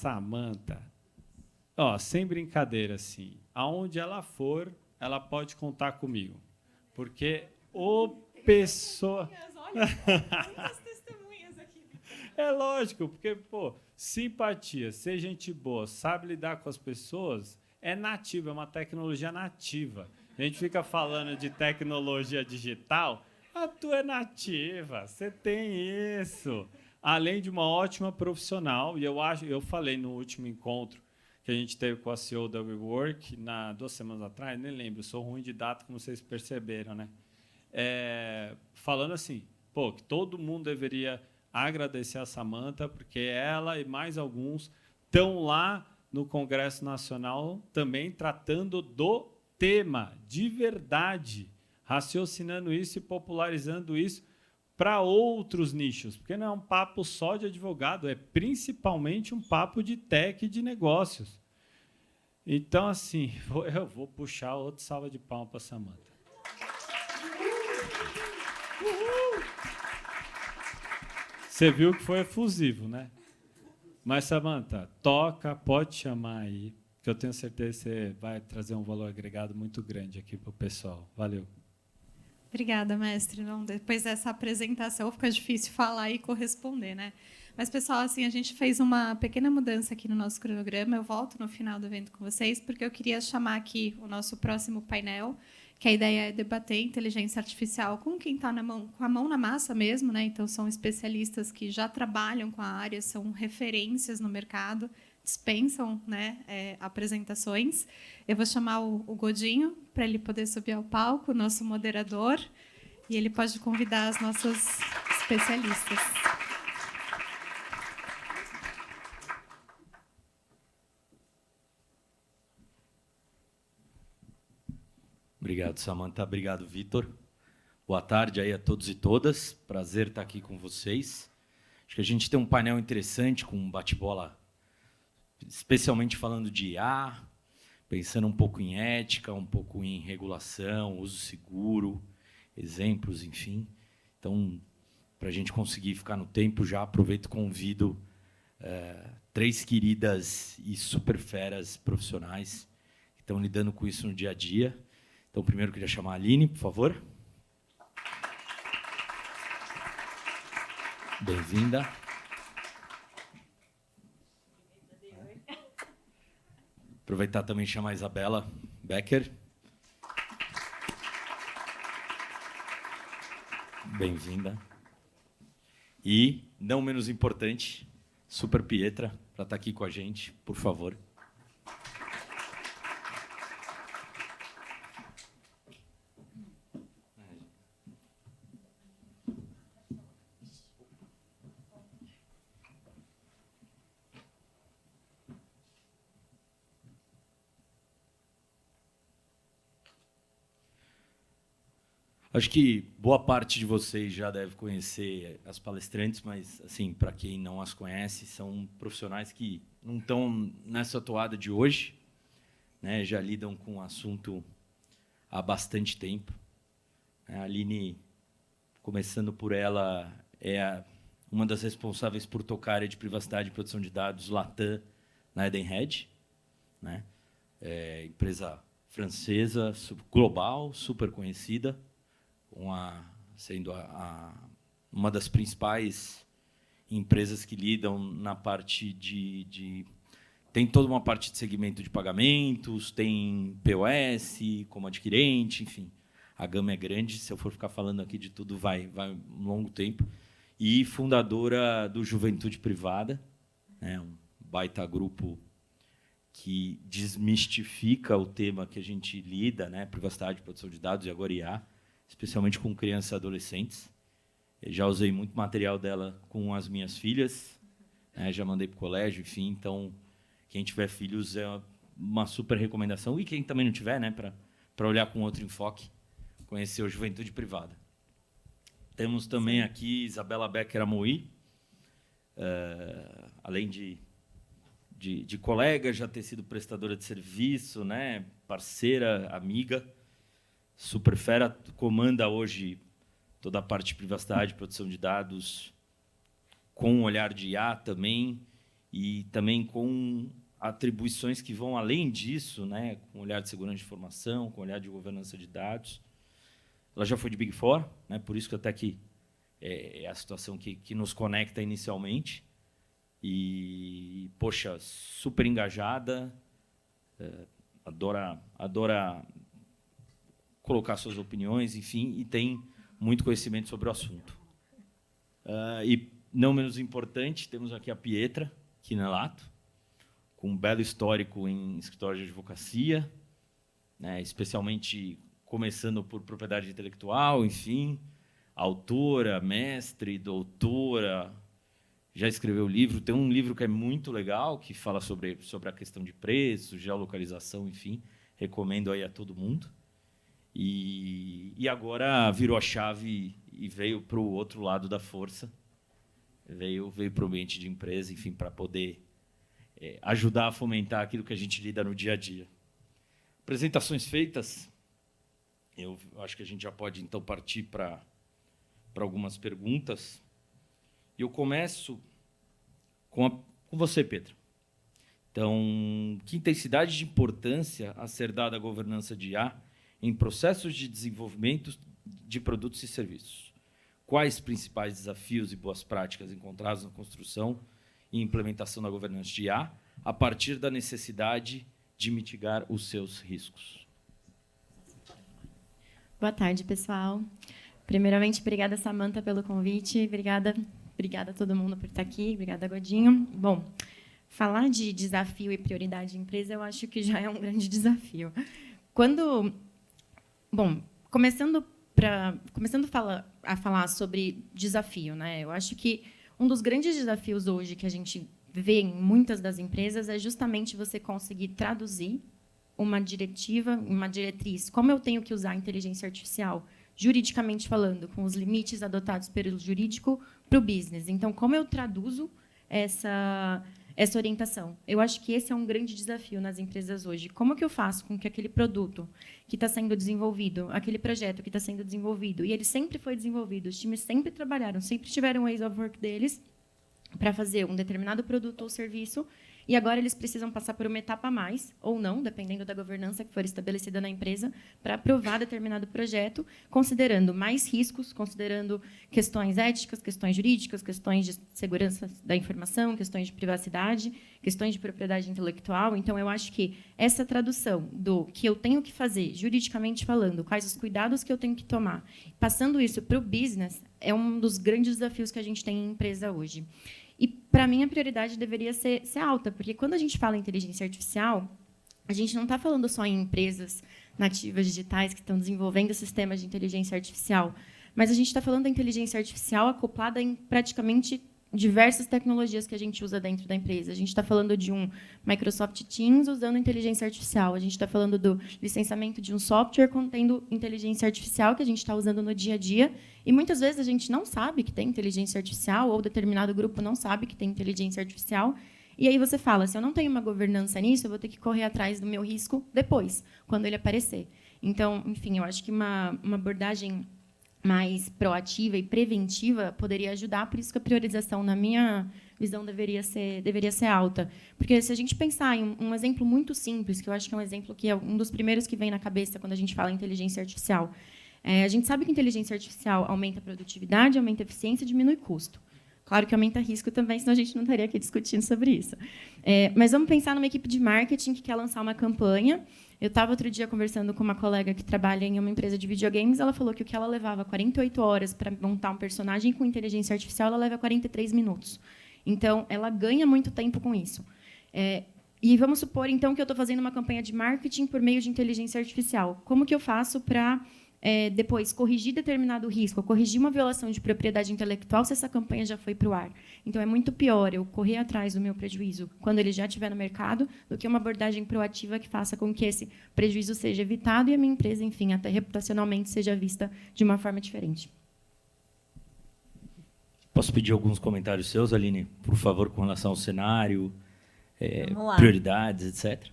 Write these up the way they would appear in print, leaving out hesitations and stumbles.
Samantha, ó, sem brincadeira, assim, aonde ela for, ela pode contar comigo. Porque o pessoa... Olha, muitas testemunhas aqui. É lógico, porque, pô, simpatia, ser gente boa, sabe lidar com as pessoas, é nativo, é uma tecnologia nativa. A gente fica falando de tecnologia digital, a tua é nativa, você tem isso. Além de uma ótima profissional, e eu falei no último encontro que a gente teve com a CEO da WeWork, 2 semanas atrás, nem lembro, sou ruim de data, como vocês perceberam, né? Falando assim, pô, que todo mundo deveria agradecer a Samantha, porque ela e mais alguns estão lá no Congresso Nacional também tratando do tema de verdade, raciocinando isso e popularizando isso para outros nichos, porque não é um papo só de advogado, é principalmente um papo de tech e de negócios. Então, assim, eu vou puxar outra salva de palmas para a Samantha. Você viu que foi efusivo, né? Mas, Samantha, toca, pode chamar aí, que eu tenho certeza que você vai trazer um valor agregado muito grande aqui para o pessoal. Valeu. Obrigada, mestre. Não, depois dessa apresentação fica difícil falar e corresponder, né? Mas, pessoal, assim, a gente fez uma pequena mudança aqui no nosso cronograma. Eu volto no final do evento com vocês, porque eu queria chamar aqui o nosso próximo painel, que a ideia é debater inteligência artificial com quem está com a mão na massa mesmo, né? Então, são especialistas que já trabalham com a área, são referências no mercado, dispensam, né, apresentações. Eu vou chamar o Godinho para ele poder subir ao palco, o nosso moderador, e ele pode convidar as nossas especialistas. Obrigado, Samantha. Obrigado, Vitor. Boa tarde aí a todos e todas. Prazer estar aqui com vocês. Acho que a gente tem um painel interessante com um bate-bola, especialmente falando de IA, pensando um pouco em ética, um pouco em regulação, uso seguro, exemplos, enfim. Então, para a gente conseguir ficar no tempo, já aproveito e convido 3 queridas e super feras profissionais que estão lidando com isso no dia a dia. Então, primeiro, eu queria chamar a Aline, por favor. Bem-vinda. Aproveitar também e chamar a Isabela Becker. Bem-vinda. E, não menos importante, Super Pietra, para estar aqui com a gente, por favor. Acho que boa parte de vocês já deve conhecer as palestrantes, mas, assim, para quem não as conhece, são profissionais que não estão nessa toada de hoje, né? Já lidam com o assunto há bastante tempo. A Aline, começando por ela, é uma das responsáveis por tocar a área de privacidade e proteção de dados Latam na Edenred, né? Empresa francesa, global, super conhecida, sendo uma das principais empresas que lidam na parte tem toda uma parte de segmento de pagamentos, tem POS, como adquirente, enfim. A gama é grande, se eu for ficar falando aqui de tudo, vai um longo tempo. E fundadora do Juventude Privada, né, um baita grupo que desmistifica o tema que a gente lida, né, privacidade, proteção de dados e agora IA, especialmente com crianças e adolescentes. Eu já usei muito material dela com as minhas filhas, né, já mandei para o colégio, enfim. Então, quem tiver filhos é uma super recomendação. E quem também não tiver, né, para olhar com outro enfoque, conhecer o Juventude Privada. Temos também aqui Isabela Becker Amoí, além de colega, já ter sido prestadora de serviço, né, parceira, amiga, super fera, comanda hoje toda a parte de privacidade, proteção de dados, com um olhar de IA também, e também com atribuições que vão além disso, né, com olhar de segurança de informação, com olhar de governança de dados. Ela já foi de Big Four, né, por isso que até que é a situação que nos conecta inicialmente. E, poxa, super engajada, adora colocar suas opiniões, enfim, e tem muito conhecimento sobre o assunto. E, não menos importante, temos aqui a Pietra Quinelato, com um belo histórico em escritório de advocacia, né, especialmente começando por propriedade intelectual, enfim, autora, mestre, doutora, já escreveu livro. Tem um livro que é muito legal, que fala sobre a questão de preço, geolocalização, enfim, recomendo aí a todo mundo. E agora virou a chave e veio para o outro lado da força, veio para o ambiente de empresa, enfim, para poder ajudar a fomentar aquilo que a gente lida no dia a dia. Apresentações feitas, eu acho que a gente já pode, então, partir para algumas perguntas. Eu começo com você, Pedro. Então, que intensidade de importância a ser dada à governança de IA em processos de desenvolvimento de produtos e serviços? Quais principais desafios e boas práticas encontrados na construção e implementação da governança de IA a partir da necessidade de mitigar os seus riscos? Boa tarde, pessoal. Primeiramente, obrigada, Samantha, pelo convite. Obrigada a todo mundo por estar aqui. Obrigada, Godinho. Bom, falar de desafio e prioridade de empresa, eu acho que já é um grande desafio. Começando a falar sobre desafio, né? Eu acho que um dos grandes desafios hoje que a gente vê em muitas das empresas é justamente você conseguir traduzir uma diretiva, uma diretriz, como eu tenho que usar a inteligência artificial, juridicamente falando, com os limites adotados pelo jurídico para o business. Então, como eu traduzo essa orientação? Eu acho que esse é um grande desafio nas empresas hoje. Como que eu faço com que aquele produto que está sendo desenvolvido, aquele projeto que está sendo desenvolvido, e ele sempre foi desenvolvido, os times sempre trabalharam, sempre tiveram ways of work deles para fazer um determinado produto ou serviço, e agora eles precisam passar por uma etapa a mais, ou não, dependendo da governança que for estabelecida na empresa, para aprovar determinado projeto, considerando mais riscos, considerando questões éticas, questões jurídicas, questões de segurança da informação, questões de privacidade, questões de propriedade intelectual. Então, eu acho que essa tradução do que eu tenho que fazer, juridicamente falando, quais os cuidados que eu tenho que tomar, passando isso para o business, é um dos grandes desafios que a gente tem em empresa hoje. E, para mim, a prioridade deveria ser alta, porque, quando a gente fala em inteligência artificial, a gente não está falando só em empresas nativas digitais que estão desenvolvendo sistemas de inteligência artificial, mas a gente está falando da inteligência artificial acoplada em praticamente diversas tecnologias que a gente usa dentro da empresa. A gente está falando de um Microsoft Teams usando inteligência artificial. A gente está falando do licenciamento de um software contendo inteligência artificial que a gente está usando no dia a dia. E, muitas vezes, a gente não sabe que tem inteligência artificial, ou determinado grupo não sabe que tem inteligência artificial. E aí você fala, se eu não tenho uma governança nisso, eu vou ter que correr atrás do meu risco depois, quando ele aparecer. Então, enfim, eu acho que uma abordagem mais proativa e preventiva poderia ajudar, por isso que a priorização, na minha visão, deveria ser alta. Porque, se a gente pensar em um exemplo muito simples, que eu acho que é um exemplo que é um dos primeiros que vem na cabeça quando a gente fala em inteligência artificial, a gente sabe que a inteligência artificial aumenta a produtividade, aumenta a eficiência e diminui custo. Claro que aumenta risco também, senão a gente não estaria aqui discutindo sobre isso. Mas vamos pensar numa equipe de marketing que quer lançar uma campanha. Eu estava outro dia conversando com uma colega que trabalha em uma empresa de videogames. Ela falou que o que ela levava 48 horas para montar um personagem com inteligência artificial, ela leva 43 minutos. Então, ela ganha muito tempo com isso. E vamos supor, então, que eu estou fazendo uma campanha de marketing por meio de inteligência artificial. Como que eu faço para depois corrigir determinado risco, corrigir uma violação de propriedade intelectual se essa campanha já foi para o ar? Então, é muito pior eu correr atrás do meu prejuízo quando ele já estiver no mercado do que uma abordagem proativa que faça com que esse prejuízo seja evitado e a minha empresa, enfim, até reputacionalmente, seja vista de uma forma diferente. Posso pedir alguns comentários seus, Aline, por favor, com relação ao cenário, Vamos lá. prioridades, etc.?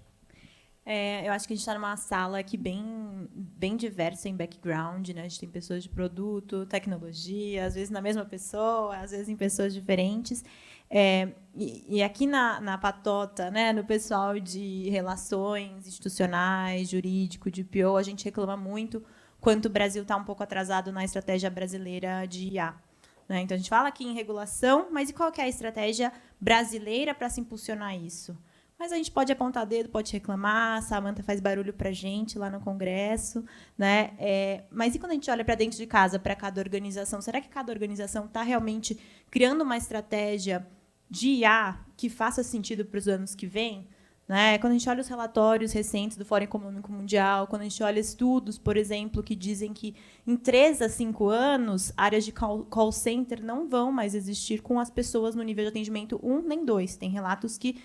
Eu acho que a gente está numa sala aqui bem diversa em background, né? A gente tem pessoas de produto, tecnologia, às vezes na mesma pessoa, às vezes em pessoas diferentes. E aqui na patota, né, no pessoal de relações institucionais, jurídico, de PO, a gente reclama muito quanto o Brasil está um pouco atrasado na estratégia brasileira de IA. Né? Então, a gente fala aqui em regulação, mas e qual que é a estratégia brasileira para se impulsionar isso? Mas a gente pode apontar dedo, pode reclamar, a Samantha faz barulho para a gente lá no Congresso. Né? Mas e quando a gente olha para dentro de casa, para cada organização? Será que cada organização está realmente criando uma estratégia de IA que faça sentido para os anos que vêm? Né? Quando a gente olha os relatórios recentes do Fórum Econômico Mundial, quando a gente olha estudos, por exemplo, que dizem que em 3 a 5 anos, áreas de call center não vão mais existir com as pessoas no nível de atendimento 1 nem 2. Tem relatos que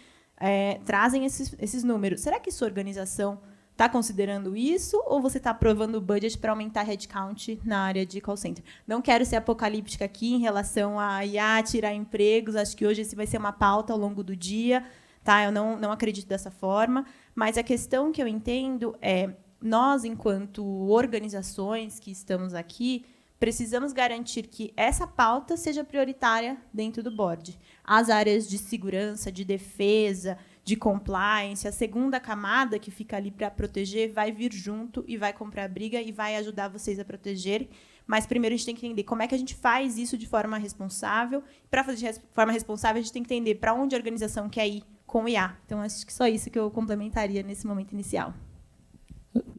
trazem esses números. Será que sua organização está considerando isso ou você está aprovando o budget para aumentar a headcount na área de call center? Não quero ser apocalíptica aqui em relação a IA, tirar empregos. Acho que hoje esse vai ser uma pauta ao longo do dia. Tá? Eu não acredito dessa forma. Mas a questão que eu entendo é nós, enquanto organizações que estamos aqui, precisamos garantir que essa pauta seja prioritária dentro do board. As áreas de segurança, de defesa, de compliance, a segunda camada que fica ali para proteger vai vir junto e vai comprar briga e vai ajudar vocês a proteger. Mas primeiro a gente tem que entender como é que a gente faz isso de forma responsável. Para fazer de forma responsável, a gente tem que entender para onde a organização quer ir com o IA. Então, acho que só isso que eu complementaria nesse momento inicial.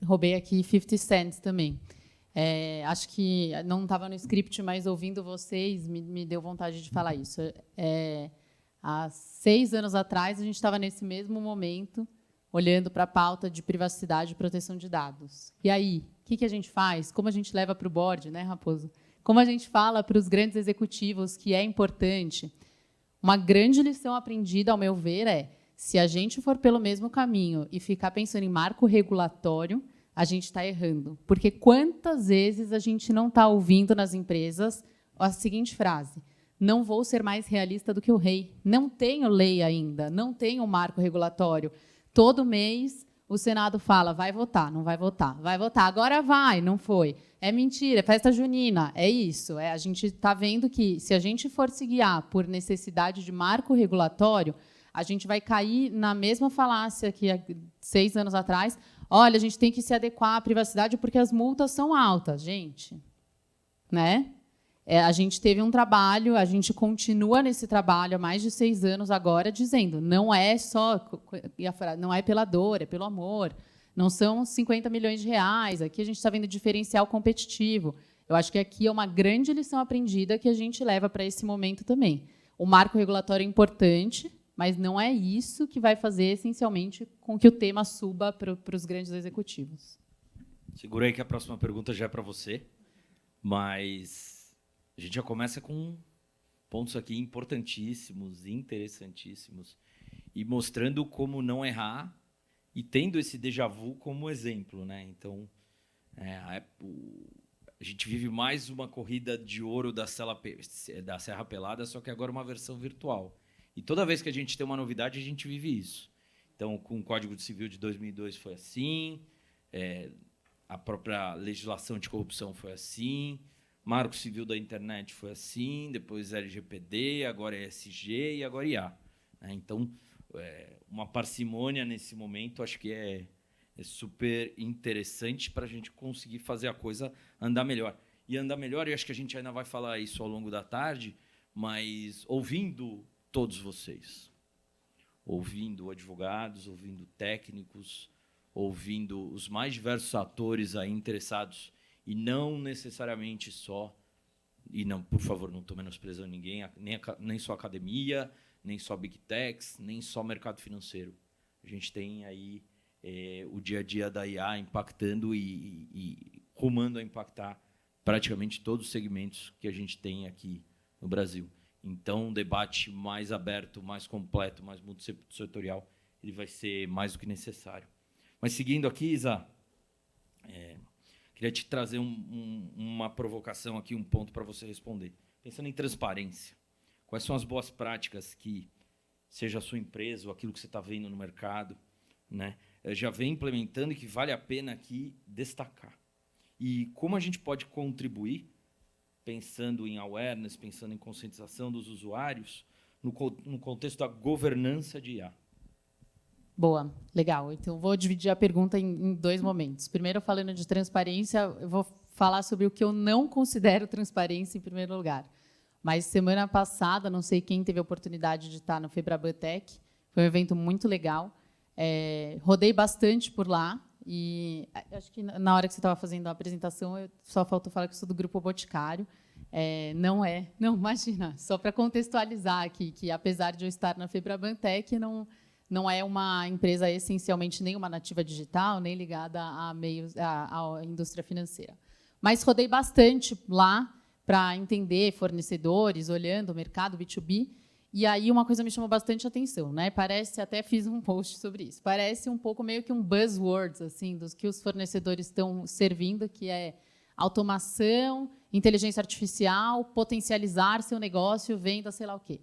Roubei aqui 50 cents também. Acho que não estava no script, mas ouvindo vocês, me deu vontade de falar isso. Há 6 anos atrás, a gente estava nesse mesmo momento, olhando para a pauta de privacidade e proteção de dados. E aí, o que a gente faz? Como a gente leva para o board, né, Raposo? Como a gente fala para os grandes executivos que é importante? Uma grande lição aprendida, ao meu ver, se a gente for pelo mesmo caminho e ficar pensando em marco regulatório, a gente está errando. Porque quantas vezes a gente não está ouvindo nas empresas a seguinte frase: não vou ser mais realista do que o rei. Não tenho lei ainda, não tenho marco regulatório. Todo mês o Senado fala, vai votar, não vai votar, vai votar, agora vai, não foi. É mentira, é festa junina, é isso. A gente está vendo que, se a gente for se guiar por necessidade de marco regulatório, a gente vai cair na mesma falácia que há 6 anos atrás. Olha, a gente tem que se adequar à privacidade porque as multas são altas. Gente, né? A gente teve um trabalho, a gente continua nesse trabalho há mais de 6 anos agora, dizendo não é só, não é pela dor, é pelo amor, não são 50 milhões de reais, aqui a gente está vendo diferencial competitivo. Eu acho que aqui é uma grande lição aprendida que a gente leva para esse momento também. O marco regulatório é importante, mas não é isso que vai fazer, essencialmente, com que o tema suba para os grandes executivos. Segura aí que a próxima pergunta já é para você, mas a gente já começa com pontos aqui importantíssimos, interessantíssimos, e mostrando como não errar e tendo esse déjà vu como exemplo. Né? Então, a gente vive mais uma corrida de ouro da Serra Pelada, só que agora uma versão virtual. E toda vez que a gente tem uma novidade, a gente vive isso. Então, com o Código Civil de 2002 foi assim, a própria legislação de corrupção foi assim, Marco Civil da Internet foi assim, depois LGPD, agora ESG e agora IA. Então, uma parcimônia nesse momento, acho que é super interessante para a gente conseguir fazer a coisa andar melhor. E andar melhor, e acho que a gente ainda vai falar isso ao longo da tarde, mas ouvindo todos vocês, ouvindo advogados, ouvindo técnicos, ouvindo os mais diversos atores aí interessados, e não necessariamente só, e não, por favor, não estou menosprezando ninguém, nem só academia, nem só Big Techs, nem só mercado financeiro. A gente tem aí o dia a dia da IA impactando e rumando a impactar praticamente todos os segmentos que a gente tem aqui no Brasil. Então, um debate mais aberto, mais completo, mais multissetorial, ele vai ser mais do que necessário. Mas, seguindo aqui, Isa, queria te trazer uma provocação aqui, um ponto para você responder. Pensando em transparência, quais são as boas práticas que, seja a sua empresa ou aquilo que você está vendo no mercado, né, já vem implementando e que vale a pena aqui destacar? E como a gente pode contribuir, pensando em awareness, pensando em conscientização dos usuários, no contexto da governança de IA? Boa, legal. Então, vou dividir a pergunta em 2 momentos. Primeiro, falando de transparência, eu vou falar sobre o que eu não considero transparência em primeiro lugar. Mas semana passada, não sei quem teve a oportunidade de estar no Febraban Tech, foi um evento muito legal. Rodei bastante por lá e acho que na hora que você estava fazendo a apresentação, só faltou falar que eu sou do Grupo Boticário. Não, imagina, só para contextualizar aqui, que apesar de eu estar na Febraban Tech, não é uma empresa essencialmente nem uma nativa digital, nem ligada à indústria financeira. Mas rodei bastante lá para entender fornecedores, olhando o mercado B2B, e aí uma coisa me chamou bastante atenção, né? Parece, até fiz um post sobre isso, parece um pouco meio que um buzzwords assim, dos que os fornecedores estão servindo, que é automação, inteligência artificial, potencializar seu negócio, venda, sei lá o quê.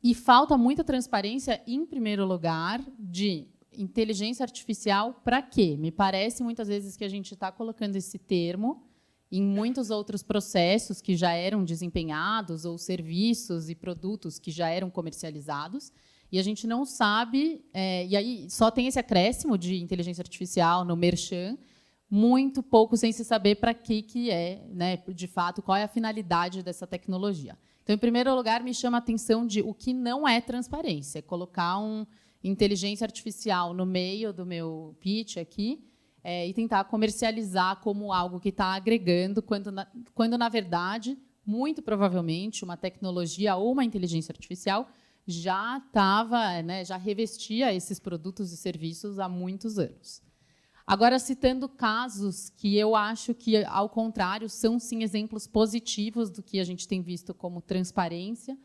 E falta muita transparência, em primeiro lugar, de inteligência artificial para quê? Me parece, muitas vezes, que a gente está colocando esse termo em muitos outros processos que já eram desempenhados ou serviços e produtos que já eram comercializados, e a gente não sabe, e aí só tem esse acréscimo de inteligência artificial no merchan, muito pouco sem se saber para que é, né, de fato, qual é a finalidade dessa tecnologia. Então, em primeiro lugar, me chama a atenção de o que não é transparência. Colocar inteligência artificial no meio do meu pitch aqui e tentar comercializar como algo que está agregando, quando, na verdade, muito provavelmente, uma tecnologia ou uma inteligência artificial já estava, né, já revestia esses produtos e serviços há muitos anos. Agora, citando casos que eu acho que, ao contrário, são, sim, exemplos positivos do que a gente tem visto como transparência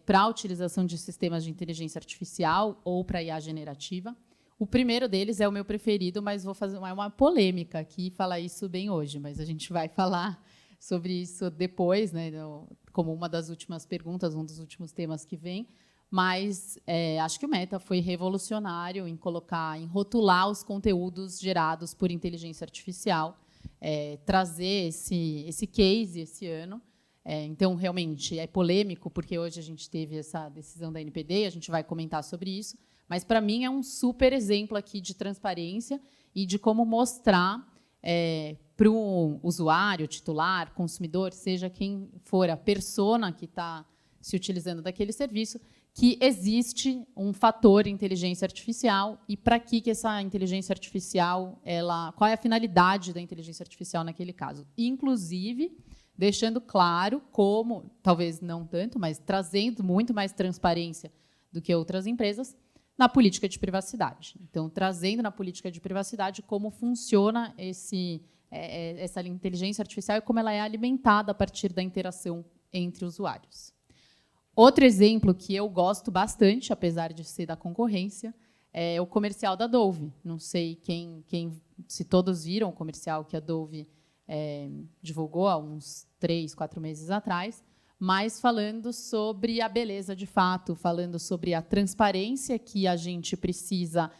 para a utilização de sistemas de inteligência artificial ou para IA generativa. O primeiro deles é o meu preferido, mas vou fazer uma polêmica aqui e falar isso bem hoje, mas a gente vai falar sobre isso depois, né, como uma das últimas perguntas, um dos últimos temas que vem. Mas acho que o Meta foi revolucionário em rotular os conteúdos gerados por inteligência artificial, trazer esse case esse ano. Então, realmente, é polêmico, porque hoje a gente teve essa decisão da NPD, a gente vai comentar sobre isso, mas, para mim, é um super exemplo aqui de transparência e de como mostrar para o usuário, titular, consumidor, seja quem for a persona que está se utilizando daquele serviço, que existe um fator inteligência artificial e para que essa inteligência artificial, qual é a finalidade da inteligência artificial naquele caso. Inclusive, deixando claro como, talvez não tanto, mas trazendo muito mais transparência do que outras empresas, na política de privacidade. Então, trazendo na política de privacidade como funciona essa inteligência artificial e como ela é alimentada a partir da interação entre usuários. Outro exemplo que eu gosto bastante, apesar de ser da concorrência, é o comercial da Dove. Não sei se todos viram o comercial que a Dove divulgou há uns 3, 4 meses atrás, mas falando sobre a beleza de fato, falando sobre a transparência que a gente precisa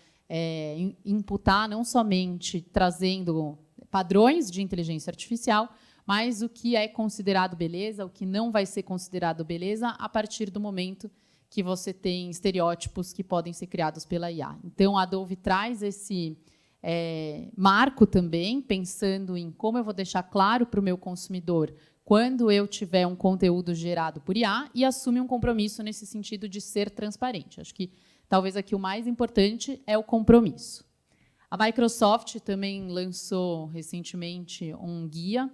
imputar, não somente trazendo padrões de inteligência artificial, mas o que é considerado beleza, o que não vai ser considerado beleza, a partir do momento que você tem estereótipos que podem ser criados pela IA. Então, a Dove traz esse marco também, pensando em como eu vou deixar claro para o meu consumidor quando eu tiver um conteúdo gerado por IA e assume um compromisso nesse sentido de ser transparente. Acho que talvez aqui o mais importante é o compromisso. A Microsoft também lançou recentemente um guia.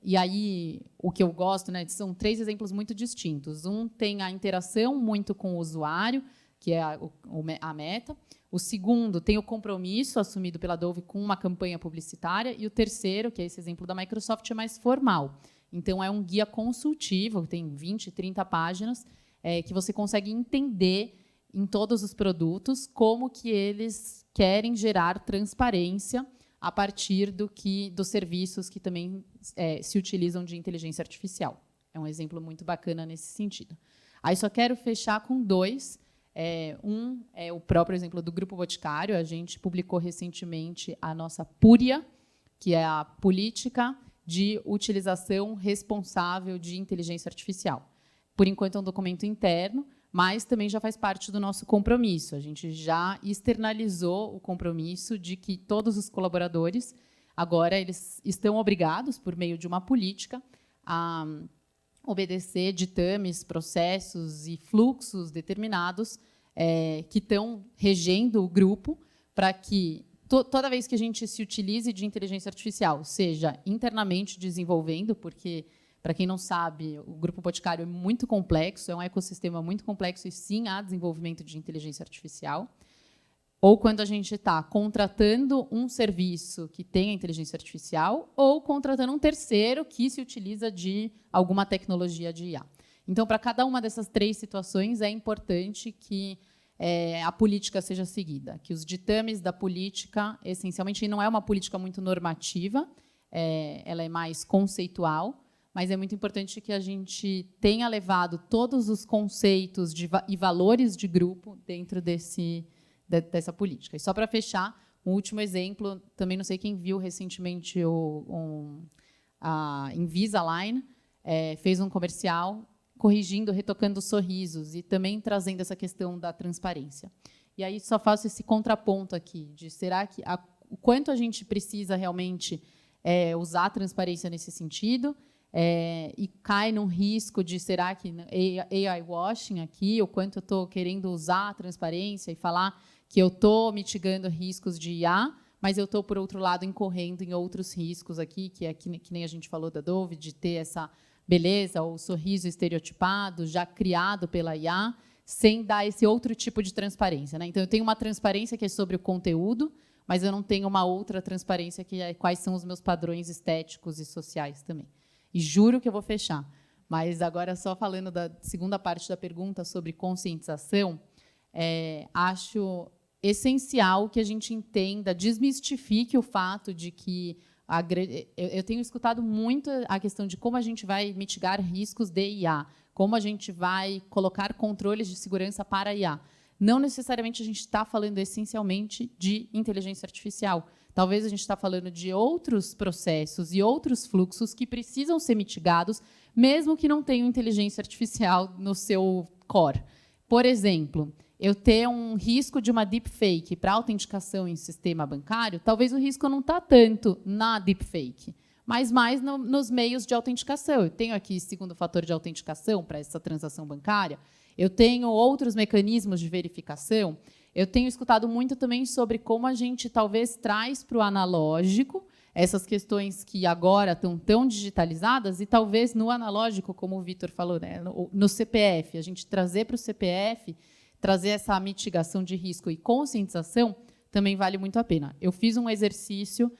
E aí, o que eu gosto, né, são 3 exemplos muito distintos. Um tem a interação muito com o usuário, que é a Meta. O segundo tem o compromisso assumido pela Dove com uma campanha publicitária. E o terceiro, que é esse exemplo da Microsoft, é mais formal. Então, é um guia consultivo, que tem 20, 30 páginas, que você consegue entender em todos os produtos como que eles querem gerar transparência a partir dos serviços que também se utilizam de inteligência artificial. É um exemplo muito bacana nesse sentido. Aí só quero fechar com 2. Um é o próprio exemplo do Grupo Boticário. A gente publicou recentemente a nossa PURIA, que é a Política de Utilização Responsável de Inteligência Artificial. Por enquanto, é um documento interno, mas também já faz parte do nosso compromisso. A gente já externalizou o compromisso de que todos os colaboradores, agora, eles estão obrigados, por meio de uma política, a obedecer ditames, processos e fluxos determinados que estão regendo o grupo para que toda vez que a gente se utilize de inteligência artificial, seja internamente desenvolvendo, porque, para quem não sabe, o Grupo Boticário é muito complexo, é um ecossistema muito complexo e, sim, há desenvolvimento de inteligência artificial, ou quando a gente está contratando um serviço que tenha inteligência artificial, ou contratando um terceiro que se utiliza de alguma tecnologia de IA. Então, para cada uma dessas 3 situações, é importante que a política seja seguida, que os ditames da política, essencialmente, e não é uma política muito normativa, ela é mais conceitual, mas é muito importante que a gente tenha levado todos os conceitos e valores de grupo dentro dessa política. E só para fechar, um último exemplo, também não sei quem viu recentemente a Invisalign, fez um comercial corrigindo, retocando sorrisos e também trazendo essa questão da transparência. E aí só faço esse contraponto aqui, de será que o quanto a gente precisa realmente usar a transparência nesse sentido, e cai num risco de, será que AI washing aqui, o quanto eu estou querendo usar a transparência e falar que eu estou mitigando riscos de IA, mas eu estou, por outro lado, incorrendo em outros riscos aqui, que nem a gente falou da Dove, de ter essa beleza ou sorriso estereotipado, já criado pela IA, sem dar esse outro tipo de transparência, né? Então, eu tenho uma transparência que é sobre o conteúdo, mas eu não tenho uma outra transparência que é quais são os meus padrões estéticos e sociais também. E juro que eu vou fechar. Mas agora, só falando da segunda parte da pergunta sobre conscientização, acho essencial que a gente entenda, desmistifique o fato de que eu tenho escutado muito a questão de como a gente vai mitigar riscos de IA, como a gente vai colocar controles de segurança para a IA. Não necessariamente a gente está falando essencialmente de inteligência artificial. Talvez a gente está falando de outros processos e outros fluxos que precisam ser mitigados, mesmo que não tenham inteligência artificial no seu core. Por exemplo, eu ter um risco de uma deepfake para autenticação em sistema bancário, talvez o risco não está tanto na deepfake, mas mais nos meios de autenticação. Eu tenho aqui segundo fator de autenticação para essa transação bancária, eu tenho outros mecanismos de verificação, eu tenho escutado muito também sobre como a gente talvez traz para o analógico essas questões que agora estão tão digitalizadas e talvez no analógico, como o Vitor falou, né, no CPF, a gente trazer para o CPF, trazer essa mitigação de risco e conscientização também vale muito a pena. Eu fiz um exercício,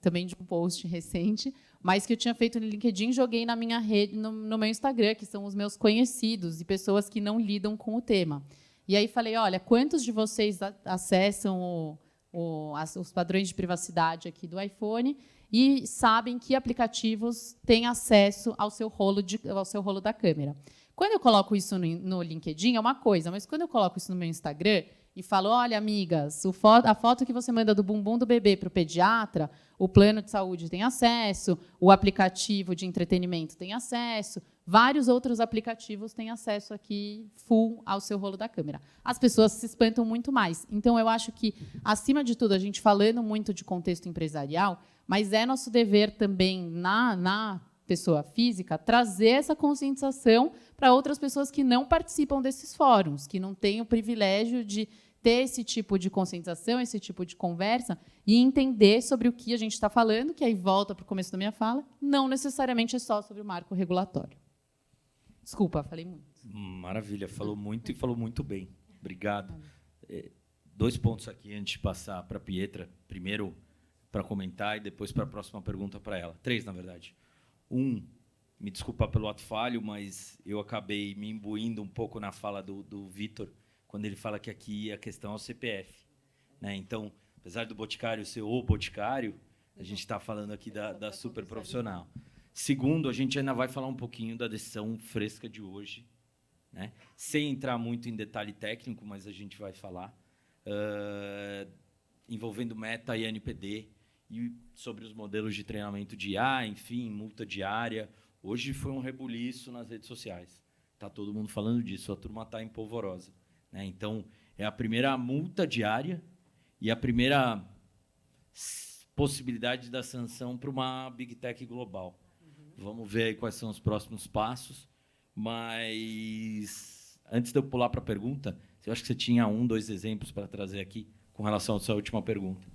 também de um post recente, mas que eu tinha feito no LinkedIn, joguei na minha rede, no meu Instagram, que são os meus conhecidos e pessoas que não lidam com o tema. E aí falei, olha, quantos de vocês acessam os padrões de privacidade aqui do iPhone e sabem que aplicativos têm acesso ao seu rolo da câmera? Quando eu coloco isso no LinkedIn, é uma coisa, mas quando eu coloco isso no meu Instagram e falo, olha, amigas, a foto que você manda do bumbum do bebê para o pediatra, o plano de saúde tem acesso, o aplicativo de entretenimento tem acesso, vários outros aplicativos têm acesso aqui full ao seu rolo da câmera. As pessoas se espantam muito mais. Então, eu acho que, acima de tudo, a gente falando muito de contexto empresarial, mas é nosso dever também, na pessoa física, trazer essa conscientização para outras pessoas que não participam desses fóruns, que não têm o privilégio de ter esse tipo de conscientização, esse tipo de conversa, e entender sobre o que a gente está falando, que aí volta para o começo da minha fala, não necessariamente é só sobre o marco regulatório. Desculpa, falei muito. Maravilha, falou muito e falou muito bem. Obrigado. 2 pontos aqui antes de passar para a Pietra. Primeiro, para comentar, e depois para a próxima pergunta para ela. 3, na verdade. 1, me desculpa pelo ato falho, mas eu acabei me imbuindo um pouco na fala do Vitor, quando ele fala que aqui a questão é o CPF. Né? Então, apesar do Boticário ser o Boticário, a gente está falando aqui da super profissional. Segundo, a gente ainda vai falar um pouquinho da decisão fresca de hoje né? Sem entrar muito em detalhe técnico, mas a gente vai falar, envolvendo Meta e NPD, e sobre os modelos de treinamento de IA, enfim, multa diária. Hoje foi um rebuliço nas redes sociais. Está todo mundo falando disso, a turma está empolvorosa, né? Então, é a primeira multa diária e a primeira possibilidade da sanção para uma Big Tech global. Vamos ver aí quais são os próximos passos. Mas, antes de eu pular para a pergunta, eu acho que você tinha 2 exemplos para trazer aqui com relação à sua última pergunta.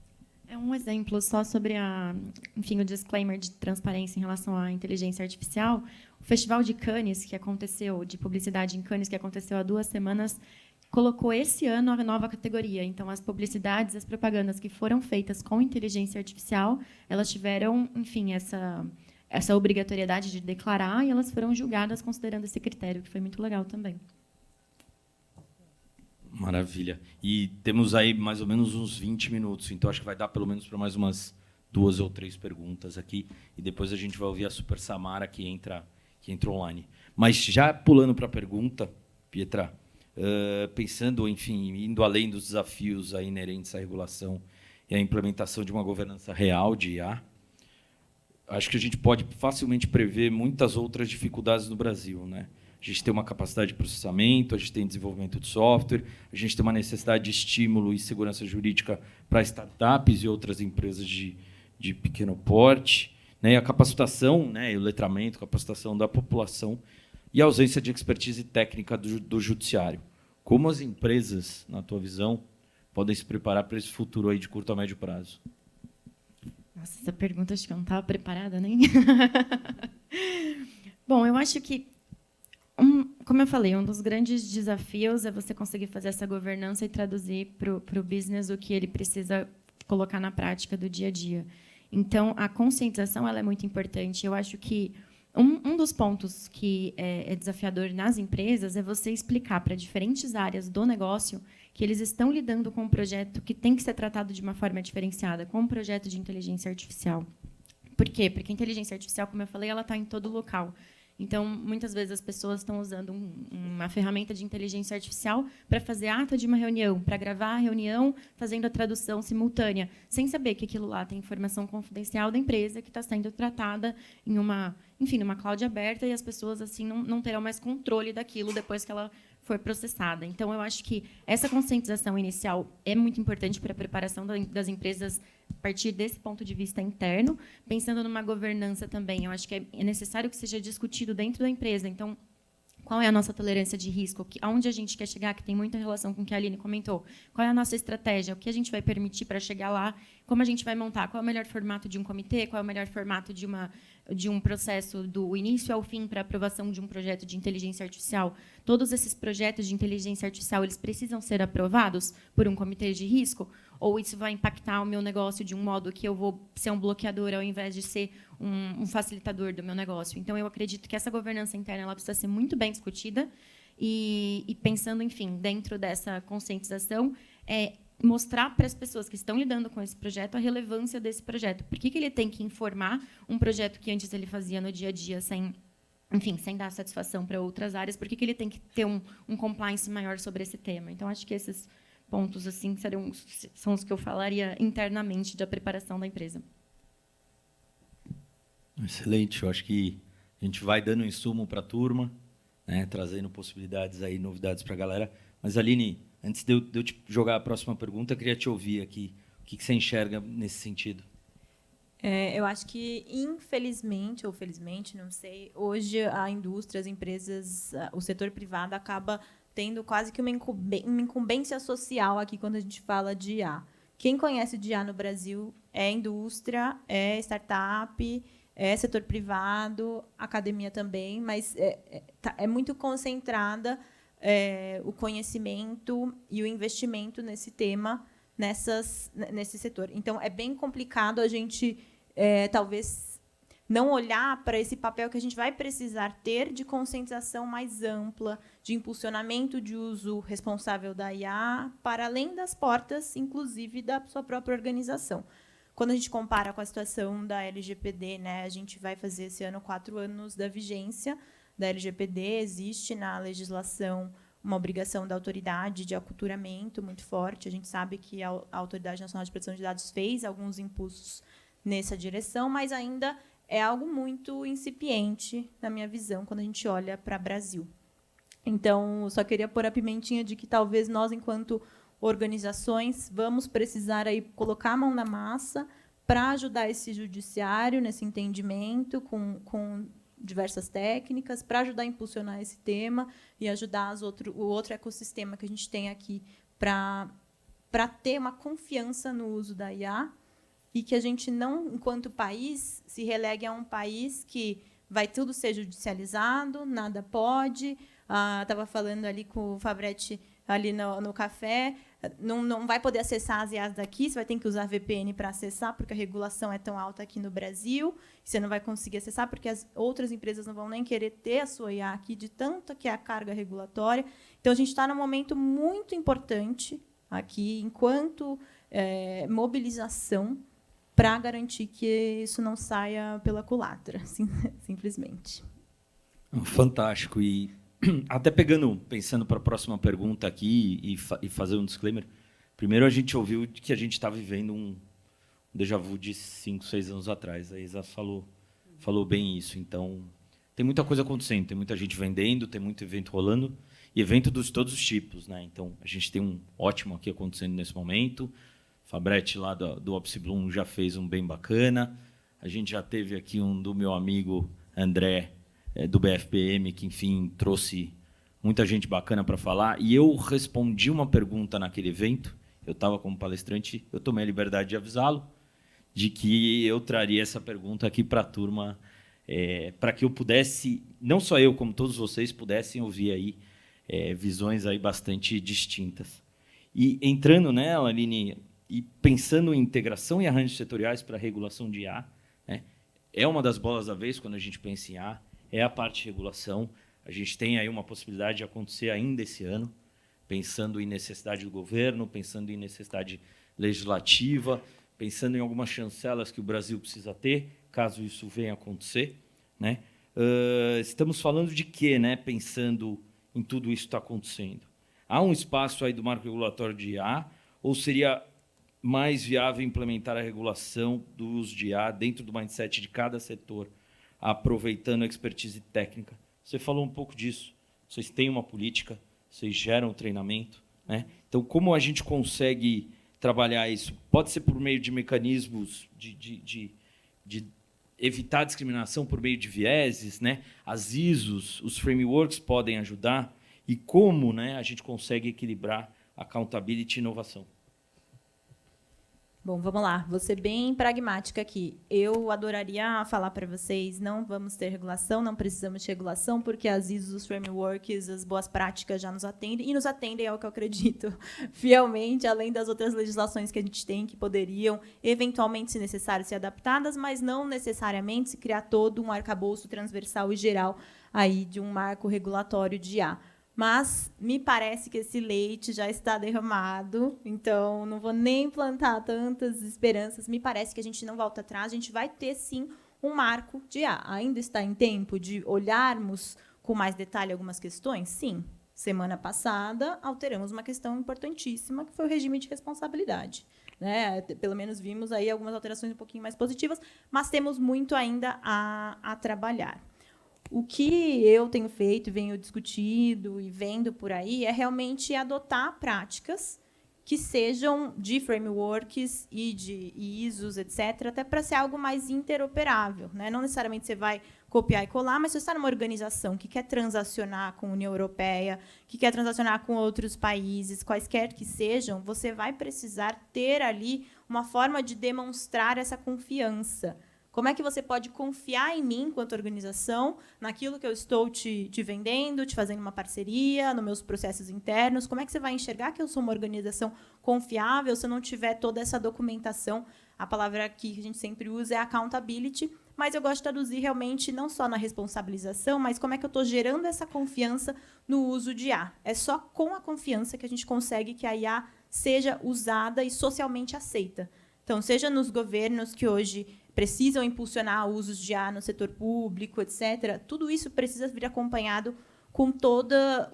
É um exemplo só sobre o disclaimer de transparência em relação à inteligência artificial. O Festival de Cannes, que aconteceu, de publicidade em Cannes, que aconteceu há 2 semanas, colocou esse ano a nova categoria. Então, as publicidades, as propagandas que foram feitas com inteligência artificial, elas tiveram, enfim, essa obrigatoriedade de declarar e elas foram julgadas considerando esse critério, que foi muito legal também. Maravilha. E temos aí mais ou menos uns 20 minutos, então acho que vai dar pelo menos para mais umas 2 ou 3 perguntas aqui, e depois a gente vai ouvir a Super Samara, que entra online. Mas já pulando para a pergunta, Pietra, pensando, enfim, indo além dos desafios aí inerentes à regulação e à implementação de uma governança real de IA, acho que a gente pode facilmente prever muitas outras dificuldades no Brasil, né? A gente tem uma capacidade de processamento, a gente tem desenvolvimento de software, a gente tem uma necessidade de estímulo e segurança jurídica para startups e outras empresas de pequeno porte, né? E a capacitação, né? E o letramento, capacitação da população e a ausência de expertise técnica do judiciário. Como as empresas, na tua visão, podem se preparar para esse futuro aí de curto a médio prazo? Nossa, essa pergunta acho que eu não estava preparada, nem. Bom, eu acho que, como eu falei, um dos grandes desafios é você conseguir fazer essa governança e traduzir para o business o que ele precisa colocar na prática do dia a dia. Então, a conscientização ela é muito importante. Eu acho que um dos pontos que é desafiador nas empresas é você explicar para diferentes áreas do negócio que eles estão lidando com um projeto que tem que ser tratado de uma forma diferenciada, com um projeto de inteligência artificial. Por quê? Porque a inteligência artificial, como eu falei, ela está em todo local. Então, muitas vezes as pessoas estão usando uma ferramenta de inteligência artificial para fazer ata de uma reunião, para gravar a reunião, fazendo a tradução simultânea, sem saber que aquilo lá tem informação confidencial da empresa que está sendo tratada em numa cloud aberta, e as pessoas assim não terão mais controle daquilo depois que ela for processada. Então, eu acho que essa conscientização inicial é muito importante para a preparação das empresas a partir desse ponto de vista interno. Pensando numa governança também, eu acho que é necessário que seja discutido dentro da empresa. Então, qual é a nossa tolerância de risco? Aonde a gente quer chegar, que tem muita relação com o que a Aline comentou. Qual é a nossa estratégia? O que a gente vai permitir para chegar lá? Como a gente vai montar? Qual é o melhor formato de um comitê? Qual é o melhor formato de um processo do início ao fim para aprovação de um projeto de inteligência artificial? Todos esses projetos de inteligência artificial, eles precisam ser aprovados por um comitê de risco? Ou isso vai impactar o meu negócio de um modo que eu vou ser um bloqueador ao invés de ser um facilitador do meu negócio? Então, eu acredito que essa governança interna ela precisa ser muito bem discutida e pensando, enfim, dentro dessa conscientização, mostrar para as pessoas que estão lidando com esse projeto a relevância desse projeto. Por que ele tem que informar um projeto que antes ele fazia no dia a dia sem dar satisfação para outras áreas? Por que ele tem que ter um compliance maior sobre esse tema? Então, acho que esses pontos assim são os que eu falaria internamente da preparação da empresa. Excelente. Eu acho que a gente vai dando insumo para a turma, né, trazendo possibilidades aí, novidades para a galera. Mas, Aline, antes de eu te jogar a próxima pergunta, eu queria te ouvir aqui. O que você enxerga nesse sentido? Eu acho que, infelizmente ou felizmente, não sei, hoje a indústria, as empresas, o setor privado acaba tendo quase que uma incumbência social aqui quando a gente fala de IA. Quem conhece de IA no Brasil é indústria, é startup, é setor privado, academia também, mas é muito concentrada o conhecimento e o investimento nesse tema, nesse setor. Então, é bem complicado a gente, talvez, não olhar para esse papel que a gente vai precisar ter de conscientização mais ampla, de impulsionamento de uso responsável da IA, para além das portas, inclusive, da sua própria organização. Quando a gente compara com a situação da LGPD, né, a gente vai fazer esse ano 4 anos da vigência. da LGPD, existe na legislação uma obrigação da autoridade de aculturamento muito forte. A gente sabe que a Autoridade Nacional de Proteção de Dados fez alguns impulsos nessa direção, mas ainda é algo muito incipiente, na minha visão, quando a gente olha para o Brasil. Então, só queria pôr a pimentinha de que talvez nós, enquanto organizações, vamos precisar aí colocar a mão na massa para ajudar esse judiciário nesse entendimento com diversas técnicas, para ajudar a impulsionar esse tema e ajudar o outro ecossistema que a gente tem aqui para ter uma confiança no uso da IA e que a gente não, enquanto país, se relegue a um país que vai tudo ser judicializado, nada pode. Estava falando ali com o Fabretti ali no café, não vai poder acessar as IAs daqui, você vai ter que usar VPN para acessar, porque a regulação é tão alta aqui no Brasil, você não vai conseguir acessar, porque as outras empresas não vão nem querer ter a sua IA aqui, de tanto que é a carga regulatória. Então, a gente está num momento muito importante aqui, enquanto mobilização, para garantir que isso não saia pela culatra, simplesmente. Fantástico. E até pensando para a próxima pergunta aqui e fazer um disclaimer, primeiro a gente ouviu que a gente está vivendo um déjà vu de 5, 6 anos atrás. A Isa falou bem isso. Então, tem muita coisa acontecendo, tem muita gente vendendo, tem muito evento rolando, e evento de todos os tipos, né? Então, a gente tem um ótimo aqui acontecendo nesse momento. Fabretti, lá do Ops Bloom, já fez um bem bacana. A gente já teve aqui um do meu amigo André, do BFPM, que, enfim, trouxe muita gente bacana para falar. E eu respondi uma pergunta naquele evento. Eu estava como palestrante, eu tomei a liberdade de avisá-lo de que eu traria essa pergunta aqui para a turma, para que eu pudesse, não só eu, como todos vocês, pudessem ouvir aí visões aí bastante distintas. E entrando nela, Aline, e pensando em integração e arranjos setoriais para a regulação de IA, né, é uma das bolas da vez quando a gente pensa em IA, é a parte de regulação. A gente tem aí uma possibilidade de acontecer ainda esse ano, pensando em necessidade do governo, pensando em necessidade legislativa, pensando em algumas chancelas que o Brasil precisa ter, caso isso venha a acontecer, né? Estamos falando de quê, né? Pensando em tudo isso que está acontecendo. Há um espaço aí do marco regulatório de IA, ou seria mais viável implementar a regulação do uso de IA dentro do mindset de cada setor, aproveitando a expertise técnica? Você falou um pouco disso. Vocês têm uma política, vocês geram treinamento, né? Então, como a gente consegue trabalhar isso? Pode ser por meio de mecanismos de evitar discriminação por meio de vieses, né? As ISOs, os frameworks podem ajudar. E como, né, a gente consegue equilibrar accountability e inovação? Bom, vamos lá. Vou ser bem pragmática aqui. Eu adoraria falar para vocês, não vamos ter regulação, não precisamos de regulação, porque as ISOs, os frameworks, as boas práticas já nos atendem, e nos atendem, é o que eu acredito, fielmente, além das outras legislações que a gente tem, que poderiam, eventualmente, se necessário, ser adaptadas, mas não necessariamente se criar todo um arcabouço transversal e geral aí de um marco regulatório de IA. Mas me parece que esse leite já está derramado, então não vou nem plantar tantas esperanças. Me parece que a gente não volta atrás, a gente vai ter, sim, um marco de IA. Ainda está em tempo de olharmos com mais detalhe algumas questões? Sim. Semana passada, alteramos uma questão importantíssima, que foi o regime de responsabilidade, né? Pelo menos vimos aí algumas alterações um pouquinho mais positivas, mas temos muito ainda a trabalhar. O que eu tenho feito, venho discutindo e vendo por aí é realmente adotar práticas que sejam de frameworks e de ISOs, etc., até para ser algo mais interoperável, né? Não necessariamente você vai copiar e colar, mas se você está numa organização que quer transacionar com a União Europeia, que quer transacionar com outros países, quaisquer que sejam, você vai precisar ter ali uma forma de demonstrar essa confiança. Como é que você pode confiar em mim, enquanto organização, naquilo que eu estou te vendendo, te fazendo uma parceria, nos meus processos internos? Como é que você vai enxergar que eu sou uma organização confiável se eu não tiver toda essa documentação? A palavra aqui que a gente sempre usa é accountability, mas eu gosto de traduzir realmente não só na responsabilização, mas como é que eu estou gerando essa confiança no uso de IA. É só com a confiança que a gente consegue que a IA seja usada e socialmente aceita. Então, seja nos governos que hoje precisam impulsionar usos de IA no setor público, etc., tudo isso precisa vir acompanhado com toda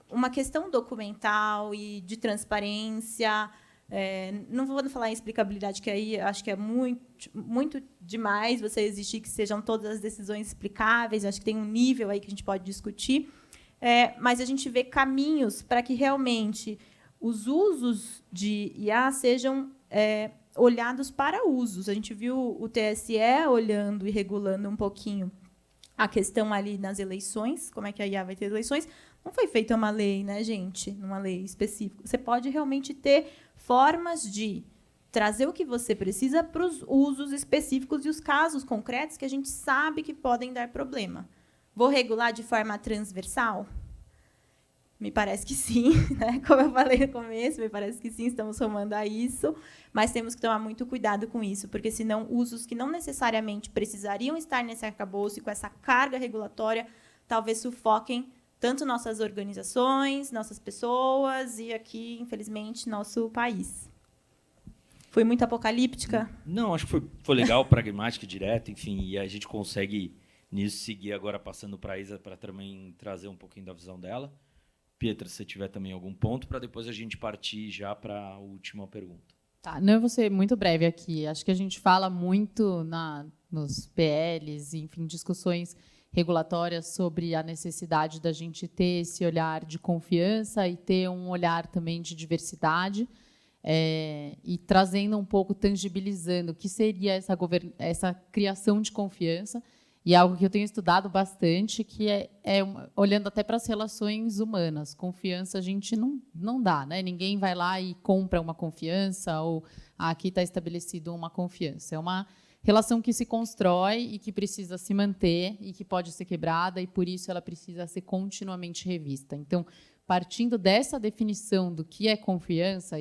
uma questão documental e de transparência. Não vou falar em explicabilidade, que aí acho que é muito demais você exigir que sejam todas as decisões explicáveis. Acho que tem um nível aí que a gente pode discutir. Mas a gente vê caminhos para que realmente os usos de IA sejam olhados para usos. A gente viu o TSE olhando e regulando um pouquinho a questão ali nas eleições, como é que a IA vai ter eleições. Não foi feita uma lei, né, gente? Uma lei específica. Você pode realmente ter formas de trazer o que você precisa para os usos específicos e os casos concretos que a gente sabe que podem dar problema. Vou regular de forma transversal? Me parece que sim, né? Como eu falei no começo, me parece que sim, estamos rumando a isso, mas temos que tomar muito cuidado com isso, porque senão usos que não necessariamente precisariam estar nesse arcabouço e com essa carga regulatória talvez sufoquem tanto nossas organizações, nossas pessoas e aqui, infelizmente, nosso país. Foi muito apocalíptica? Não, acho que foi legal, pragmática e direta, enfim, e a gente consegue nisso seguir agora passando para a Isa para também trazer um pouquinho da visão dela. Pietra, se você tiver também algum ponto, para depois a gente partir já para a última pergunta. Tá, não, eu vou ser muito breve aqui. Acho que a gente fala muito nos PLs, enfim, discussões regulatórias sobre a necessidade da gente ter esse olhar de confiança e ter um olhar também de diversidade, e trazendo um pouco, tangibilizando o que seria essa criação de confiança. E algo que eu tenho estudado bastante, que olhando até para as relações humanas. Confiança a gente não dá, né? Ninguém vai lá e compra uma confiança, ou aqui está estabelecido uma confiança. É uma relação que se constrói e que precisa se manter e que pode ser quebrada, e por isso ela precisa ser continuamente revista. Então, partindo dessa definição do que é confiança,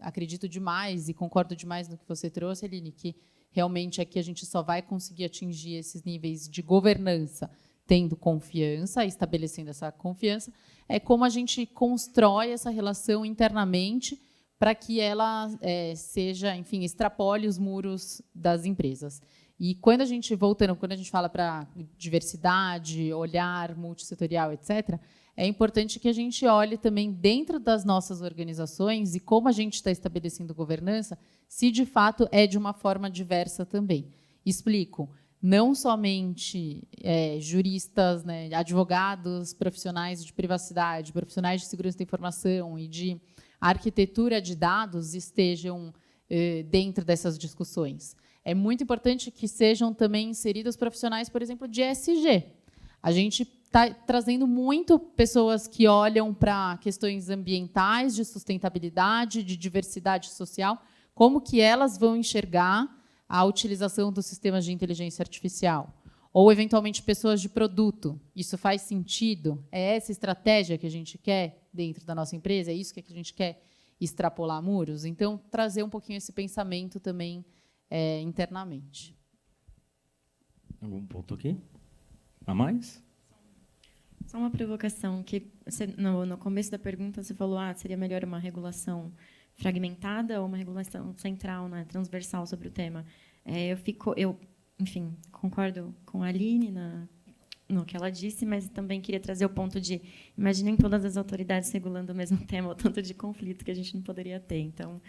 acredito demais e concordo demais no que você trouxe, Aline, que realmente aqui a gente só vai conseguir atingir esses níveis de governança tendo confiança, estabelecendo essa confiança, é como a gente constrói essa relação internamente para que ela seja, enfim, extrapole os muros das empresas. E quando a gente fala para diversidade, olhar multissetorial, etc., é importante que a gente olhe também dentro das nossas organizações e como a gente está estabelecendo governança, se de fato é de uma forma diversa também. Explico. Não somente juristas, né, advogados, profissionais de privacidade, profissionais de segurança da informação e de arquitetura de dados estejam dentro dessas discussões. É muito importante que sejam também inseridos profissionais, por exemplo, de ESG. A gente está trazendo muito pessoas que olham para questões ambientais, de sustentabilidade, de diversidade social, como que elas vão enxergar a utilização dos sistemas de inteligência artificial. Ou, eventualmente, pessoas de produto. Isso faz sentido? É essa estratégia que a gente quer dentro da nossa empresa? É isso que a gente quer extrapolar muros? Então, trazer um pouquinho esse pensamento também internamente. Algum ponto aqui? A mais? Só uma provocação, que no começo da pergunta você falou seria melhor uma regulação fragmentada ou uma regulação central, né, transversal sobre o tema. Enfim, concordo com a Aline no que ela disse, mas também queria trazer o ponto de imaginem todas as autoridades regulando o mesmo tema, o tanto de conflito que a gente não poderia ter. Então,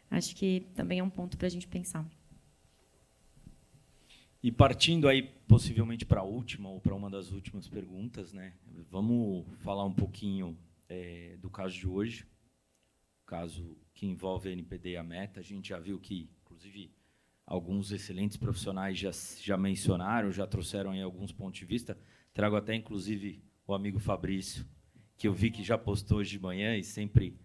acho que também é um ponto para a gente pensar. E partindo aí possivelmente para a última ou para uma das últimas perguntas, né? Vamos falar um pouquinho do caso de hoje, o caso que envolve a NPD e a Meta. A gente já viu que, inclusive, alguns excelentes profissionais já mencionaram, já trouxeram aí alguns pontos de vista. Trago até, inclusive, o amigo Fabrício, que eu vi que já postou hoje de manhã e sempre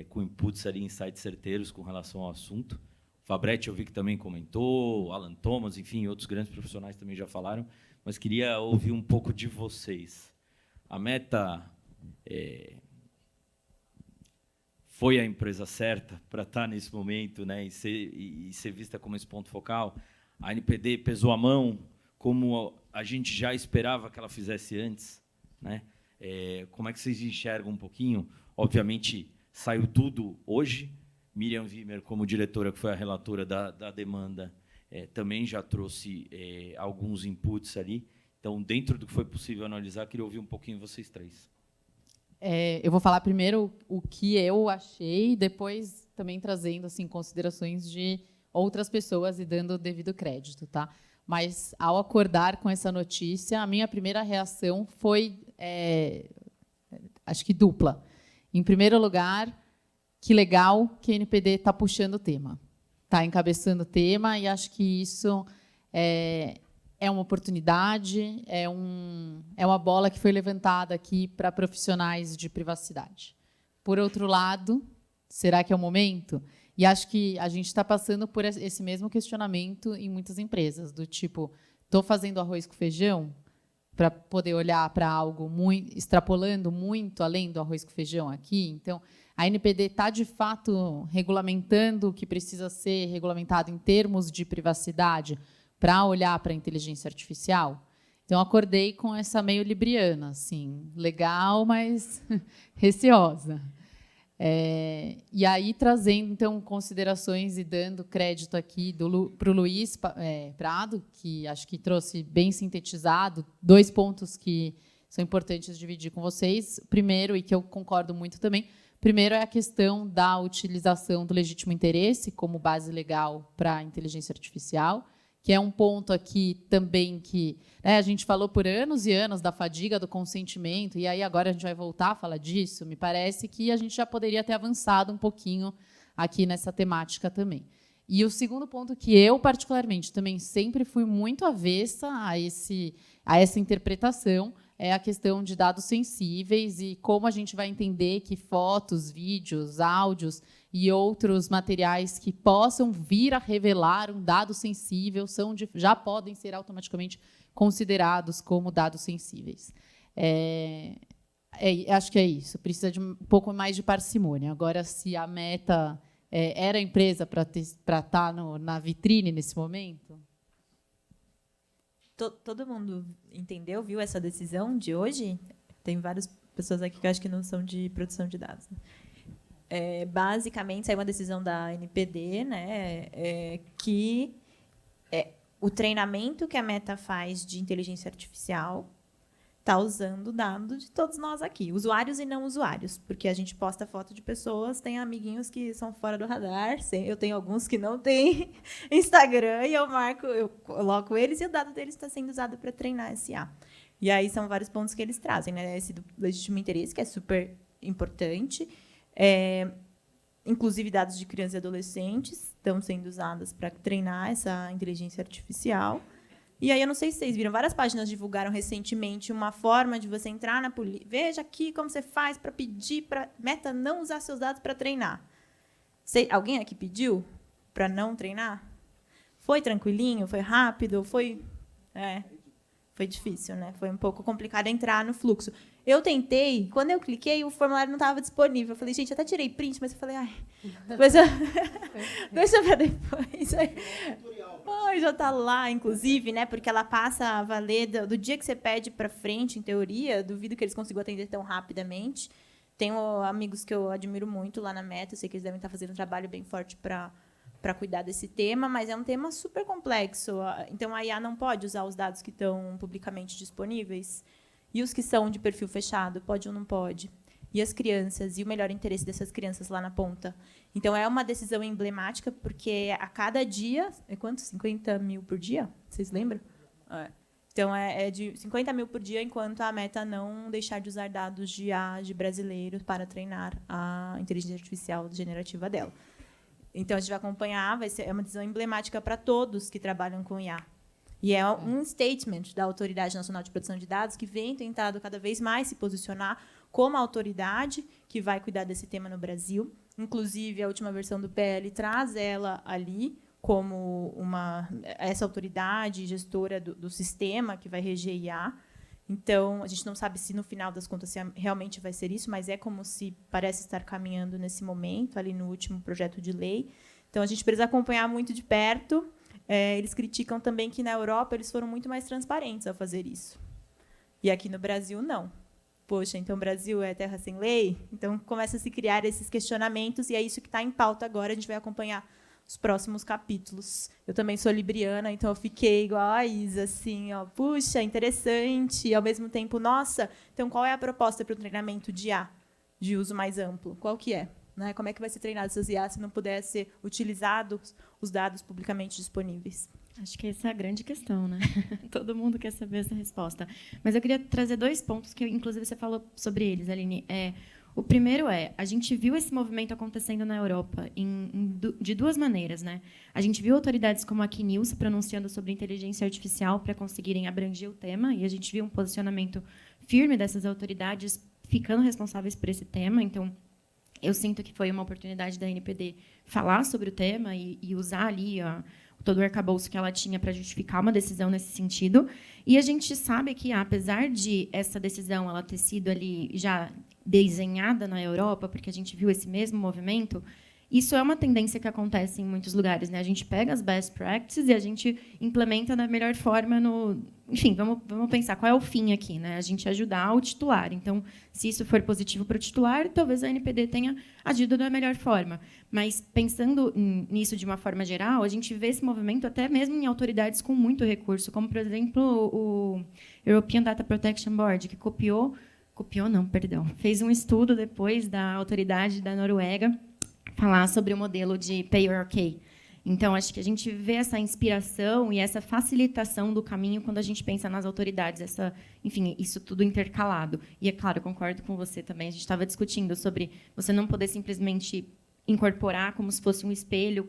com inputs ali, insights certeiros com relação ao assunto. Fabretti, eu vi que também comentou, Alan Thomas, enfim, outros grandes profissionais também já falaram, mas queria ouvir um pouco de vocês. A Meta foi a empresa certa para estar nesse momento, né, e ser vista como esse ponto focal? A NPD pesou a mão, como a gente já esperava que ela fizesse antes, né? Como é que vocês enxergam um pouquinho? Obviamente, saiu tudo hoje. Miriam Wimmer, como diretora, que foi a relatora da demanda, também já trouxe alguns inputs ali. Então, dentro do que foi possível analisar, queria ouvir um pouquinho vocês três. Eu vou falar primeiro o que eu achei, depois também trazendo assim considerações de outras pessoas e dando o devido crédito, tá? Mas ao acordar com essa notícia, a minha primeira reação foi, acho que dupla. Em primeiro lugar, que legal que a NPD está puxando o tema, está encabeçando o tema, e acho que isso é uma oportunidade, é uma bola que foi levantada aqui para profissionais de privacidade. Por outro lado, será que é o momento? E acho que a gente está passando por esse mesmo questionamento em muitas empresas, do tipo, estou fazendo arroz com feijão para poder olhar para algo extrapolando muito além do arroz com feijão aqui. Então, a NPD está, de fato, regulamentando o que precisa ser regulamentado em termos de privacidade para olhar para a inteligência artificial. Então, acordei com essa meio libriana, assim, legal, mas receosa. E aí, trazendo, então, considerações e dando crédito aqui para o Luiz Prado, que acho que trouxe bem sintetizado 2 pontos que são importantes dividir com vocês. Primeiro, e que eu concordo muito também, primeiro é a questão da utilização do legítimo interesse como base legal para a inteligência artificial, que é um ponto aqui também que a gente falou por anos e anos da fadiga do consentimento, e aí agora a gente vai voltar a falar disso. Me parece que a gente já poderia ter avançado um pouquinho aqui nessa temática também. E o segundo ponto que eu, particularmente, também sempre fui muito avessa a essa interpretação é a questão de dados sensíveis e como a gente vai entender que fotos, vídeos, áudios e outros materiais que possam vir a revelar um dado sensível já podem ser automaticamente considerados como dados sensíveis. Acho que é isso. Precisa de um pouco mais de parcimônia. Agora, se a Meta era a empresa para estar na vitrine nesse momento... Todo mundo entendeu, viu essa decisão de hoje? Tem várias pessoas aqui que eu acho que não são de produção de dados. Basicamente, saiu uma decisão da NPD, né, que o treinamento que a Meta faz de inteligência artificial está usando dados de todos nós aqui, usuários e não usuários, porque a gente posta foto de pessoas, tem amiguinhos que são fora do radar, eu tenho alguns que não têm Instagram, e eu coloco eles e o dado deles está sendo usado para treinar SA. E aí são vários pontos que eles trazem, né? Esse do legítimo interesse, que é super importante, inclusive dados de crianças e adolescentes estão sendo usados para treinar essa inteligência artificial. E aí, eu não sei se vocês viram, várias páginas divulgaram recentemente uma forma de você entrar na polícia. Veja aqui como você faz para pedir para a Meta não usar seus dados para treinar. Alguém aqui pediu para não treinar? Foi tranquilinho? Foi rápido? Foi difícil, né? Foi um pouco complicado entrar no fluxo. Eu tentei, quando eu cliquei, o formulário não estava disponível. Eu falei, gente, até tirei print, mas eu falei, depois deixa para depois. Já está lá, inclusive, né? Porque ela passa a valer do dia que você pede para frente, em teoria. Duvido que eles consigam atender tão rapidamente. Tenho amigos que eu admiro muito lá na Meta. Eu sei que eles devem estar fazendo um trabalho bem forte para cuidar desse tema, mas é um tema super complexo. Então, a IA não pode usar os dados que estão publicamente disponíveis. E os que são de perfil fechado, pode ou não pode? E as crianças, e o melhor interesse dessas crianças lá na ponta. Então, é uma decisão emblemática, porque a cada dia... É quanto? 50 mil por dia? Vocês lembram? Então, é de 50 mil por dia, enquanto a Meta não deixar de usar dados de IA de brasileiros para treinar a inteligência artificial generativa dela. Então, a gente vai acompanhar, é uma decisão emblemática para todos que trabalham com IA. E é um statement da Autoridade Nacional de Proteção de Dados que vem tentado cada vez mais se posicionar como a autoridade que vai cuidar desse tema no Brasil. Inclusive, a última versão do PL traz ela ali como essa autoridade gestora do sistema que vai reger IA. Então, a gente não sabe se, no final das contas, realmente vai ser isso, mas é como se parece estar caminhando nesse momento, ali no último projeto de lei. Então, a gente precisa acompanhar muito de perto. Eles criticam também que, na Europa, eles foram muito mais transparentes ao fazer isso. E aqui no Brasil, não. Poxa, então o Brasil é terra sem lei? Então, começa a se criar esses questionamentos, e é isso que está em pauta agora. A gente vai acompanhar os próximos capítulos. Eu também sou libriana, então eu fiquei igual a Isa, assim, ó, puxa, interessante, e ao mesmo tempo, nossa, então qual é a proposta para o treinamento de IA, de uso mais amplo? Qual que é? Né? Como é que vai ser treinado essas IA se não puder ser utilizados os dados publicamente disponíveis? Acho que essa é a grande questão, né? Todo mundo quer saber essa resposta. Mas eu queria trazer 2 pontos que, inclusive, você falou sobre eles, Aline. O primeiro a gente viu esse movimento acontecendo na Europa de 2 maneiras, né? A gente viu autoridades como a CNIL se pronunciando sobre inteligência artificial para conseguirem abranger o tema, e a gente viu um posicionamento firme dessas autoridades ficando responsáveis por esse tema. Então, eu sinto que foi uma oportunidade da NPD falar sobre o tema e usar ali todo o arcabouço que ela tinha para justificar uma decisão nesse sentido. E a gente sabe que, apesar de essa decisão ela ter sido ali já desenhada na Europa, porque a gente viu esse mesmo movimento, isso é uma tendência que acontece em muitos lugares, né? A gente pega as best practices e a gente implementa da melhor forma no... Enfim, vamos pensar qual é o fim aqui, né? A gente ajudar o titular. Então, se isso for positivo para o titular, talvez a NPD tenha agido da melhor forma. Mas, pensando nisso de uma forma geral, a gente vê esse movimento até mesmo em autoridades com muito recurso, como, por exemplo, o European Data Protection Board, que fez um estudo depois da autoridade da Noruega falar sobre o modelo de Pay or Okay. Então, acho que a gente vê essa inspiração e essa facilitação do caminho quando a gente pensa nas autoridades, enfim, isso tudo intercalado. E, é claro, concordo com você também, a gente estava discutindo sobre você não poder simplesmente incorporar como se fosse um espelho,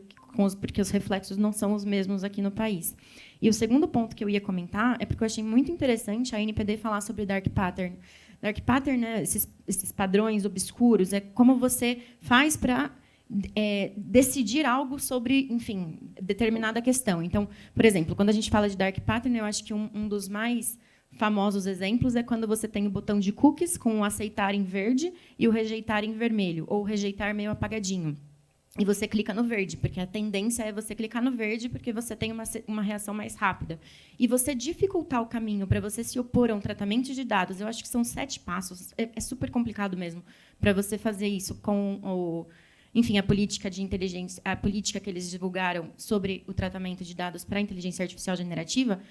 porque os reflexos não são os mesmos aqui no país. E o segundo ponto que eu ia comentar é porque eu achei muito interessante a NPD falar sobre Dark Pattern. Dark Pattern, né, esses padrões obscuros, é como você faz para decidir algo sobre, enfim, determinada questão. Então, por exemplo, quando a gente fala de Dark Pattern, eu acho que um dos mais famosos exemplos é quando você tem o botão de cookies com o aceitar em verde e o rejeitar em vermelho, ou rejeitar meio apagadinho. E você clica no verde, porque a tendência é você clicar no verde porque você tem uma reação mais rápida. E você dificultar o caminho para você se opor a um tratamento de dados, eu acho que são 7 passos. É super complicado mesmo para você fazer isso com enfim, a política de inteligência, a política que eles divulgaram sobre o tratamento de dados para a inteligência artificial generativa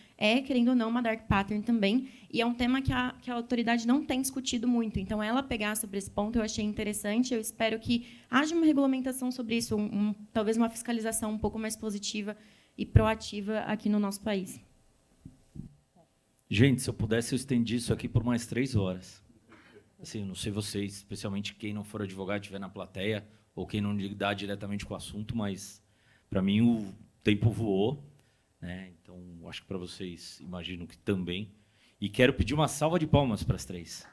querendo ou não, uma dark pattern também, e é um tema que a autoridade não tem discutido muito. Então, ela pegar sobre esse ponto, eu achei interessante. Eu espero que haja uma regulamentação sobre isso, talvez uma fiscalização um pouco mais positiva e proativa aqui no nosso país. Gente, se eu pudesse, eu estendi isso aqui por mais 3 horas. Assim, eu não sei vocês, especialmente quem não for advogado e estiver na plateia, ou quem não lidar diretamente com o assunto, mas, para mim, o tempo voou, né? Então, acho que para vocês, imagino que também. E quero pedir uma salva de palmas para as 3.